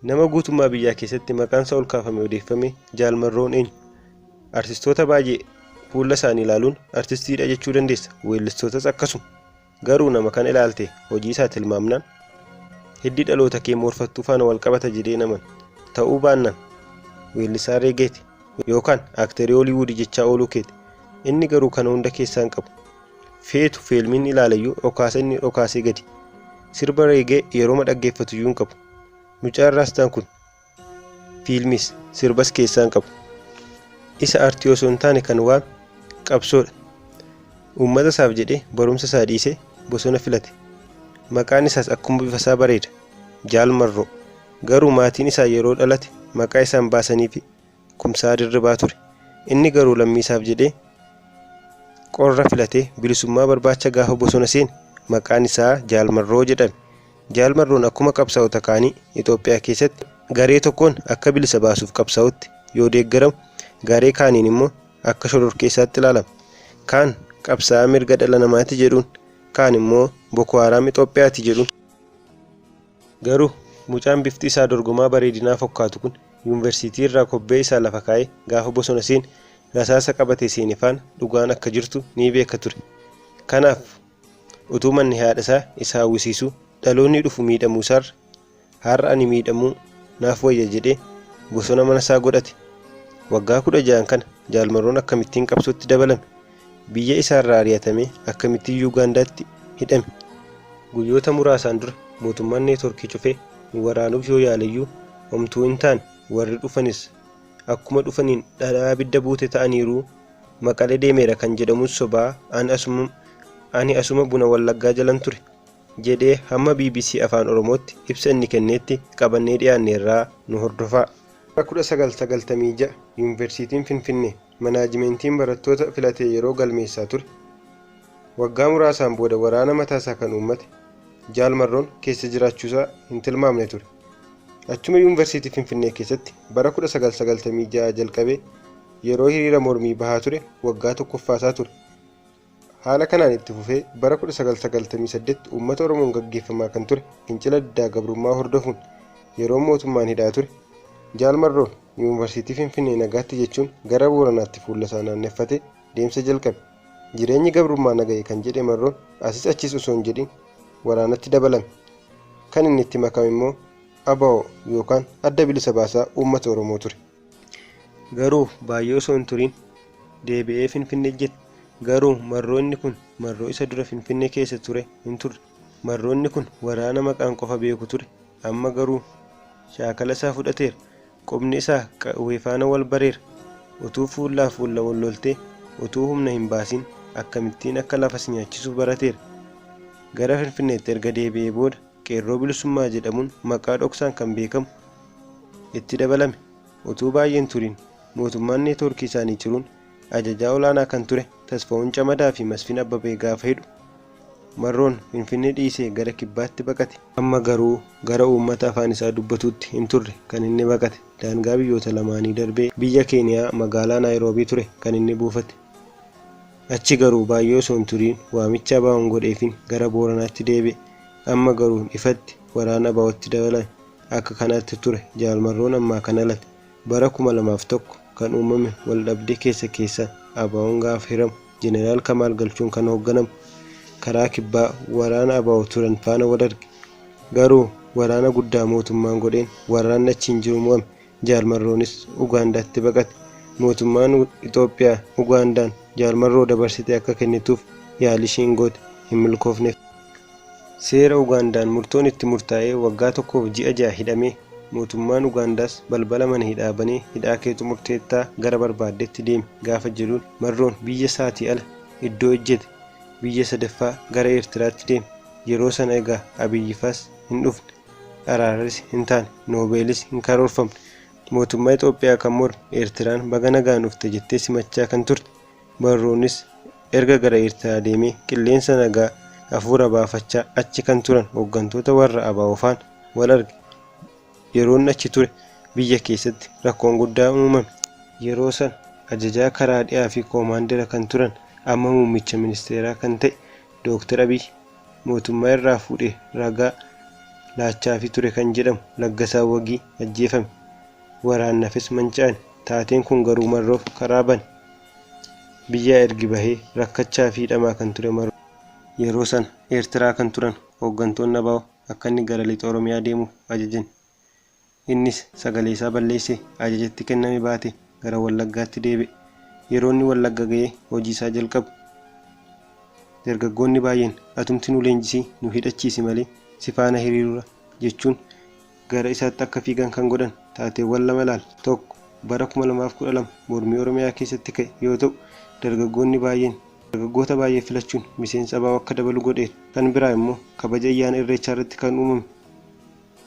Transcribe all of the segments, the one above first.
Nama guutummaa biyyaa keessatti maqaan isaa ol kaafame odeeffame Jaalmarroon eenyu? Artistoota baay'ee fuula isaanii ilaaluun artistiidha jechuu dandeessa. Weellistootas akkasuma. Garuu nama kana ilaalte hojii isaa tilmaamnaan hiddi dhaloota kee morfattuu faana wal qabata jedhee naman ta'uu baannaan weellisaa reegeeti yookaan aaktarii Hooliwuud jechaa ooluu keeti. Inni garuu kana hunda keessaan qabu. Feetu fiilmiin ilaalayyuu dhokaasa inni dhokaasee gadi. Sirba reegee yeroo dhaggeeffatu iyyuu hin qabu. Mucaan raastaan kun fiilmis sirbas keessaan qabu. Isa aartii osoo hin taane kan waan qabsoodha. Uummata isaaf jedhee barumsa isaa dhiisee bosona filate. Maqaan isaas akkuma bifa isaa bareeda. Jaalmarroo. Garuu maatiin isaa yeroo dhalate maqaa isaan baasanii fi Kumsaa Dirribaa ture. Inni garuu lammii isaaf jedhee qorra filatee bilisummaa barbaacha gaafa bosona seene maqaan isaa Jaalmarroo jedhame. Jaalmarroon akkuma qabsaa'ota kaanii Itoophiyaa keessatti garee tokkoon akka bilisa baasuuf qabsaa'utti yoo deeggaramu, garee kaaniin immoo akka shororkeessaatti ilaalama. Kaan qabsaa'aa mirga dhala namaati jedhuun, kaan immoo Boko Haram Itoophiyaati jedhuun. Garuu mucaan bifti isaa dorgomaa bareedinaa fakkaatu kun yuunivarsiitii irraa kobbee isaa lafa kaa'ee gaafa bosona seene rasaasa qabatee seene faana dhugaan akka jirtu ni beeka ture. Kanaaf utuu manni haadha isaa hawwisiisuu dhaloonni dhufu miidhamuu isaarra har'a ani miidhamuu naaf wayya jedhee bosona mana isaa godhate. Waggaa 16 kana Jaalmarroon akkamittiin qabsootti dabalame? Biyya isaarraa ari'atamee akkamittiin Yuugaandaatti hidhame? Guyyoota muraasaan dura mootummaan neetworkii cufee waraanuuf yoo yaalayyuu homtuu hin taane warri dhufanis akkuma dhufaniin dhadhaa abidda buute ta'aniiru. Maqalee deemeera kan jedhamus sobaa ani asuma buna Wallaggaa jalan ture jedhee hamma BBC Afaan Oromootti ibsa inni kenneetti qabannee dhiyaanneerraa nu hordofaa. 1996 Yuunivarsiitiin Finfinnee manaajimentiin barattoota filatee yeroo galmeessaa ture. Waggaa muraasaan booda waraana mataasaa kan uummate Jaalmarroon keessa jiraachuusaa hin tilmaamne ture. Achuma Yuunivarsiitii Finfinnee keessatti bara 1996 jalqabee yeroo hiriira mormii bahaa ture waggaa tokkoffaasaa ture. Haala kanaan itti fufee bara 1998 uummata Oromoon gaggeeffamaa kan ture fincila diddaa gabrummaa hordofuun yeroo mootummaan hidhaa ture. Jaalmarroon Yuunivarsiitii Finfinnee nagaatti jechuun gara Booranaatti fuula isaa naanneffatee deemsa jalqabe. Jireenyi gabrummaa naga'e kan jedhe Marroon asis achis osoo hin jedhin waraanatti dabalame. Kan inni itti makame immoo ABO yookaan adda bilisa baasaa uummata Oromoo ture. Garuu baay'ee osoo hin turiin deebi'ee Finfinnee jette. Garuu Marroonni kun Marroo isa dura Finfinnee keessa ture hin turre. Marroonni kun waraana maqaan qofa beeku ture. Amma garuu shaakala isaa fudhateera. Qubni isaa qawwee faana wal bareera. Utuu fuullaa fuula wal loltee utuu humna hin baasin akkamittiin akka lafa si nyaachisuu barateera. Gara Finfinneetti erga deebi'ee booda qeerroo bilisummaa jedhamuun maqaa dhoksaan kan beekamu itti dabalame. Utuu baay'een turiin mootummaan neetworkii isaanii ciruun ajajaa olaanaa kan ture Tasfaa'uun Camadaa fi Masfiin Abbabee gaafa hidhu Marroon Finfinnee dhiisee gara kibbaatti baqate. Amma garuu gara uummata afaan isaa dubbatuutti hin turre kan inni baqate. Daangaa biyyoota lamaanii darbee biyya Keeniyaa magaalaa Naayiroobii ture kan inni buufate. Achi garuu baay'ee osoo hin turiin waamicha ABO'n godheefin gara Booranaatti deebi'e. Amma garuu ifatti waraana ABO'tti dabalame. Akka kanaatti ture Jaalmarroon ammaa kana late. Bara 2001 kan uumame wal dhabdee keessa ABO'n gaafa hiramu Jeneraal Kamaal Galchuun kan hoogganamu karaa kibbaa waraana ABO turan faana wal arge. Garuu waraana guddaa mootummaan godheen waraanni achiin jiru mo'ame. Jaalmarroonis Ugaandaatti baqate. Mootummaan Itoophiyaa Ugaandaan Jaalmarroo dabarsitee akka kennituuf yaalii ishiin goote hin milkoofneef. Seera Ugaandaan murtoon itti murtaa'ee waggaa tokkoof ji'a 6 hidhamee mootummaan Ugaandaas balbala mana hidhaa banee hidhaa keetu murteettaa gara barbaaddetti deemi gaafa jedhuun Marroon biyya isaatii ala iddoo ejjete biyya sadaffaa gara Eertiraatti deeme. Yeroo sana egaa Abiyyifaas hin dhufne, araaras hin taane, noobeelis hin karoorfamne. Mootummaa Itoophiyaa kan morme Eertiraan baga nagaan dhufte jettee simachaa kan turte. Marroonis erga gara Eertiraa deemee qilleensa nagaa hafuura baafachaa achi kan turan hooggantoota warra ABO faana wal arge. Yeroon achi ture biyya keessatti rakkoon guddaa uumame. Yeroo san ajajaa karaa dhiyaa fi koomaandara kan turan amma muummicha ministeeraa kan ta'e Dr. Abiy mootummaa irraa fuudhee ragaa laachaafi ture kan jedhamu Laggasaa Wagii ajjeefame. Waraannafis manca'an. Taateen kun garuu Marroof karaa bane. Biyyaa ergi bahee rakkachaa fi hidhamaa kan ture Marroo yeroo sana Eertiraa kan turan hooggantoonni ABO akka inni gara lixa Oromiyaa deemuuf ajajan. Innis sagalee isaa balleessee ajajatti kenname baate gara Wallaggaatti deebi'e. Yeroo inni Wallagga ga'ee hojii isaa jalqabu dargaggoonni baay'een atumti nu leenjisii nu hidhachiisi malee si faana hiriirra jechuun gara isaatti akka fiigan kan godhan taateewwan lama laal. Tokko bara 2012 mormii Oromiyaa keessatti ka'e yoo ta'u dargaggoota baay'ee filachuun miseensa ABO akka dabalu godheera. Kan biraa immoo kabaja ayyaana Irreechaa irratti kan uumame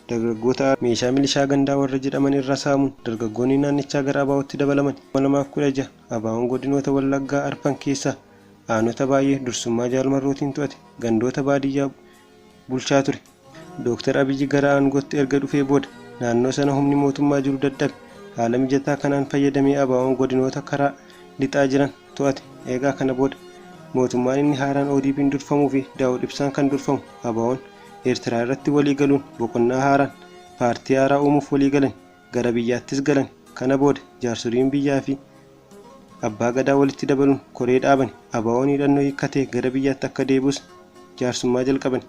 dargaggoota meeshaa milishaa gandaa warra jedhaman irra saamuun dargaggoonni naannichaa gara ABO'tti dabalaman. 2016 ABO'n godinoota Wallaggaa arfan keessaa aanota baay'ee dursummaa Jaal Marrootiin to'ate gandoota baadiyyaa bulchaa ture. Dr. Abiyyi gara aangootti erga dhufee booda naannoo sana humni mootummaa jiru dadhabe. Haala mijataa kanaan fayyadamee ABO'n godinoota karaa lixaa jiran to'ate. Eegaa kana booda mootummaan inni haaraan ODP'n durfamuu fi Daawud Ibsaan kan durfamu ABO'n Eertiraa irratti walii galuun boqonnaa haaraan paartii haaraa uumuuf walii galan. Gara biyyaattis galan. Kana booda jaarsoliin biyyaa fi abbaa gadaa walitti dabaluun koree dhaaban. ABO'n hidhannoo hiikkatee gara biyyaatti akka deebi'us jaarsummaa jalqaban.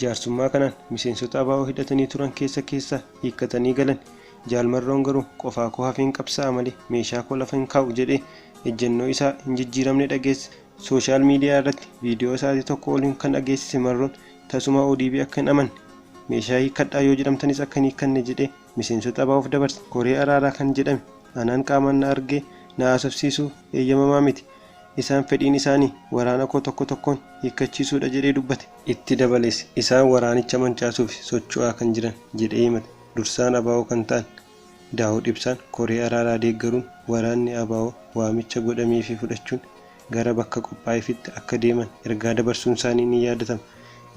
Jaarsummaa kanaan miseensota ABO hidhatanii turan keessa hiikkatanii galan. Jaal Marroon garuu qofaa koo hafeen qabsa'a malee meeshaa koo lafa hin kaa'u jedhee ejjennoo isaa hin jijjiiramne dhageesse. Sooshaal miidiyaa irratti viidiyoo isaatii tokko oliin kan dhageessise Marroon tasuma ODP akka hin amanne meeshaa hiikkadhaa yoo jedhamtanis akka hin hiikkanne jedhee miseensota ABO'f dabarse. Koree araaraa kan jedhame anaan qaamaan na argee na haasofsiisuu eeyyamamaa miti. Isaan fedhiin isaanii waraana koo tokko tokkoon hiikkachiisuudha jedhee dubbate. Itti dabalees isaan waraanicha mancaasuuf socho'aa kan jiran jedhee himate. Dursaan ABO kan ta'an Daawud Ibsaan koree araaraa deeggaruun waraanni ABO waamicha godhamee fi fudhachuun gara bakka qophaa'eefitti akka deeman ergaa dabarsuun isaanii ni yaadatama.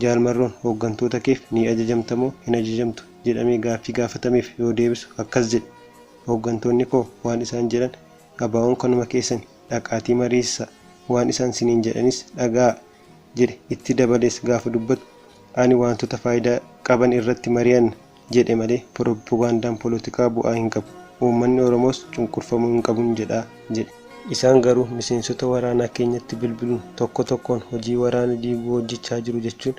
Jaal Marroon hooggantoota keef ni ajajamtamoo hin ajajamtu jedhamee gaaffii gaafatameef yoo deebisu akkas jedhe. Hooggantoonni koo waan isaan jedhan ABO'n kanuma keessan dhaqaatii mariisa waan isaan siniin jedhanis dhaga'a jedhe. Itti dabalees gaafa dubbatu ani wantoota faayidaa qaban irratti mari'anna jedhe malee propagandaan poolitikaa bu'aa hin qabu. Uummanni Oromoos cunqurfamuu hin qabuun jedhaa jedhe. Isaan garuu miseensota waraanaa keenyatti bilbiluun tokko tokkoon hojii waraana diiguu hojjechaa jiru jechuun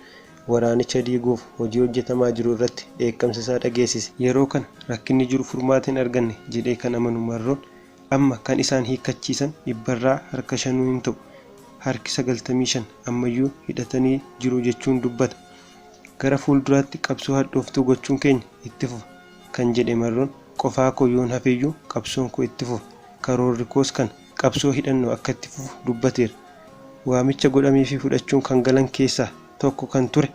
waraanicha diiguuf hojii hojjetamaa jiru irratti dheekkamsa isaa dhageessise. Yeroo kana rakkinni jiru furmaata hin arganne jedhee kan amanu Marroon amma kan isaan hiikkachiisan dhibbarraa harka 5 hin ta'u harki 95 ammayyuu hidhatanii jiru jechuun dubbata. Gara fuulduraatti qabsoo hadhooftuu gochuun keenya itti fufa kan jedhe Marroon qofaa koo yoon hafeeyyuu qabsoon koo itti fufa. Karoorri koos kan qabsoo hidhannoo akka itti fufu dubbateera. Waamicha godhamee fi fudhachuun kan galan keessaa tokko kan ture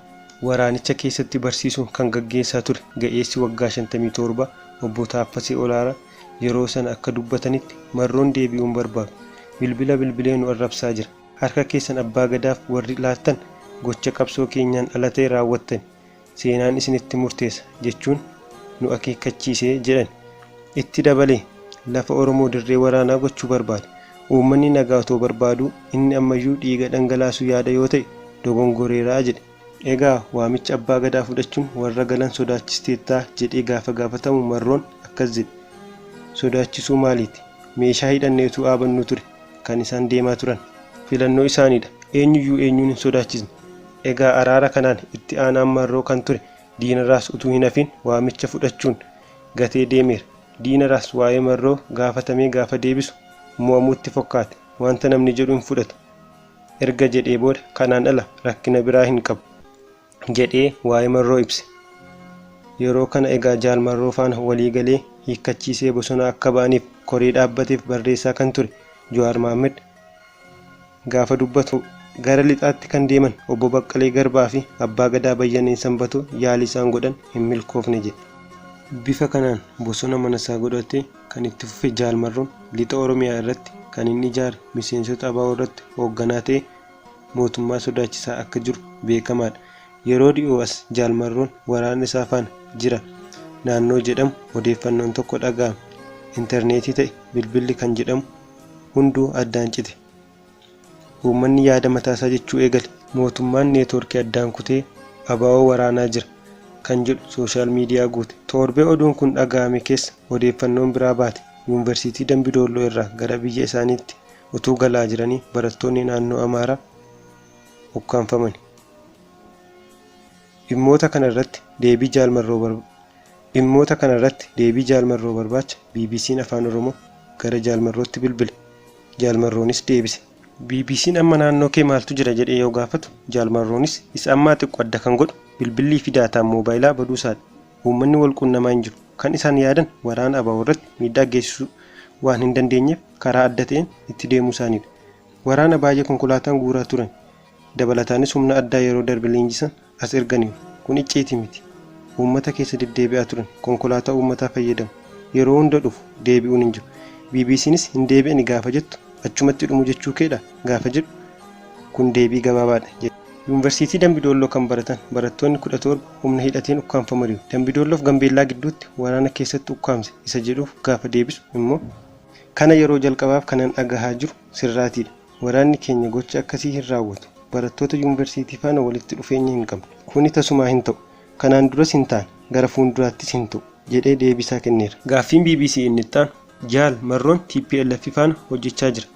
waraanicha keessatti barsiisuun kan gaggeessaa ture ga'eessi waggaa 57 obbo Taaffasee Olaaraa yeroo sana akka dubbatanitti Marroon deebi'uun barbaadu. Bilbilee nu arrabsaa jira. Harka keessan abbaa gadaaf warri laattan gocha qabsoo keenyaan alatee raawwattan seenaan isinitti murteessa jechuun nu akeekkachiisee jedhan. Itti dabalee lafa Oromoo dirree waraanaa gochuu barbaade. Uummanni nagaa otoo barbaadu inni ammayyuu dhiiga dhangalaasuu yaada yoo ta'e dogongoreeraa jedhe. Egaa waamicha abbaa gadaa fudhachuun warra galan sodaachisteettaa jedhee gaafa gaafatamu Marroon akkas jedhe. Sodaachisuu maaliiti? Meeshaa hidhanneetu dhaabannu ture kan isaan deemaa turan. Filannoo isaaniidha. Eenyuyyuu eenyuun hin sodaachisne. Egaa araara kanaan itti aanaan Marroo kan ture diinaraas utuu hin hafin waamicha fudhachuun gatee deemeera. Diinaraas waa'ee Marroo gaafatamee gaafa deebisu mo'amuutti fakkaate wanta namni jedhu hin fudhatu. Erga jedhee booda kanaan ala rakkina biraa hin qabu jedhee waa'ee Marroo ibse. Yeroo kana egaa Jaal Marroo faana walii galee hiikkachiisee bosona akka ba'aniif koree dhaabbateef barreessaa kan ture Jawaar Mohaammed gaafa dubbatu gara lixaatti kan deeman obbo Baqqalee Garbaa fi abbaa gadaa Bayyanee Sanbatoo yaalii isaan godhan hin milkoofne jedhe. Bifa kanaan bosona manasaa godhatee kan itti fufe Jaal Marroon lixa Oromiyaa irratti kan inni ijaare miseensota ABO irratti hoogganaa ta'e mootummaa sodaachisaa akka jiru beekamaadha. Yeroo dhiyoo as Jaal Marroon waraana isaa faana jira naannoo jedhamu odeeffannoon tokko dhaga'ame. Intarneetii ta'e bilbilli kan jedhamu hunduu addaan cite. Uummanni yaada mataasaa jechuu eegale. Mootummaan neetwoorkii addaan kutee ABO waraanaa jira. kan jedhu sooshaal miidiyaa guute. Torbee oduun kun dhaga'ame keessa odeeffannoon biraa baate. Yuunivarsiitii Dambidolloo irraa gara biyya isaaniitti utuu galaa jiranii barattoonni naannoo Amaaraa ukkaanfaman. Dhimmoota kana irratti deebii Jaalmarroo barbaacha BBC'n Afaan Oromoo gara Jaalmarrootti bilbile. Jaalmarroonis deebise. BBC'n amma naannoo kee maaltu jira jedhee yoo gaafatu, Jaalmarroonis isa ammaa xiqqoo adda kan godhu bilbillii fi daataan moobaayilaa baduusaadha. Uummanni wal quunnamaa hin jiru. Kan isaan yaadan waraana ABO irratti miidhaa geessisuu waan hin dandeenyeef karaa adda ta'een itti deemuu isaaniidha. Waraana baay'ee konkolaataan guuraa turan. Dabalataanis humna addaa yeroo darbe leenjisan as erganiiru. Kun icciitii miti. Uummata keessa deddeebi'aa turan. Konkolaataa uummataa fayyadamu. Yeroo hunda dhufu deebi'uun hin jiru. BBC'nis hin deebi'ani gaafa jettu achumatti dhumu jechuu keedha gaafa jedhu kun deebii gabaabaadha. Yuunivarsiitii Dambidolloo kan baratan barattoonni 17 humna hidhateen ukkaanfamaniiru. Dambidolloof Gambeellaa gidduutti waraana keessatti ukkaamse isa jedhuuf gaafa deebisu immoo kana yeroo jalqabaaf kanan dhagahaa jiru sirraatiidha. Waraanni keenya gocha akkasii hin raawwatu. Barattoota yuunivarsiitii faana walitti dhufeenya hin qabne. Kuni tasumaa hin ta'u. Kanaan duras hin taane gara fuulduraattis hin ta'u jedhee deebisaa kenneera. Gaaffiin BBC inni itti aanu Jaalmarroon TPLF faana hojjechaa jira.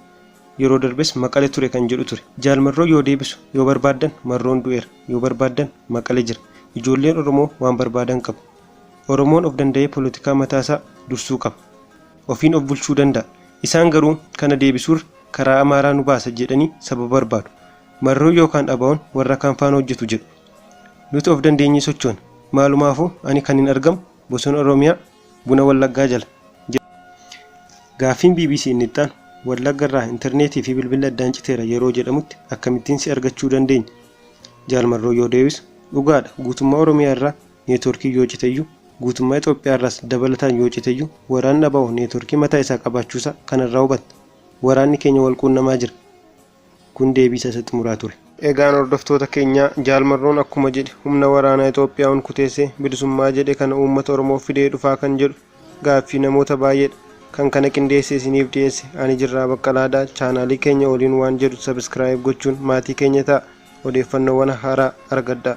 Yeroo darbes Maqalee ture kan jedhu ture. Jaalmarroo yoo deebisu yoo barbaaddan Marroon du'eera, yoo barbaaddan Maqalee jira. Ijoolleen Oromoo waan barbaadan qabu. Oromoon of danda'ee poolitikaa mataasaa dursuu qaba. Ofiin of bulchuu danda'a. Isaan garuu kana deebisuur karaa Amaaraa nu baasa jedhanii sababa barbaadu. Marroo yookaan ABO'n warra kaan faana hojjetu jedhu. Nuti of dandeenyee sochoona. Maalumaafuu ani kan hin argamu bosona Oromiyaa buna Wallaggaa jala. Gaaffiin BBC inni itti aanu Wallagga irraa intarneetii fi bilbila addaan citeera yeroo jedhamutti akkamittiin si argachuu dandeenya? Jaalmarroo yoo deebisu dhugaadha. Guutummaa Oromiyaa irraa neetwoorkii yoo citeyyuu guutummaa Itoophiyaa irraas dabalataan yoo citeyyuu waraanni ABO neetwoorkii mataa isaa qabaachuusaa kanarraa hubatta. Waraanni keenya wal quunnamaa jira. Kun deebii isa xumuraa ture. Egaan hordoftoota keenya Jaalmarroon akkuma jedhe humna waraanaa Itoophiyaa on kuteessee bilisummaa jedhe kana uummata Oromoo fidee dhufaa kan jedhu gaaffii namoota baay'eedha. Kan kana qindeessee isiniif dhiyeesse ani Jirraa Baqqalaadhaa. Chaanaalii keenya waliin waan jedhu subscribe gochuun maatii keenya ta'a. Odeeffannoowwan haaraa argadhaa.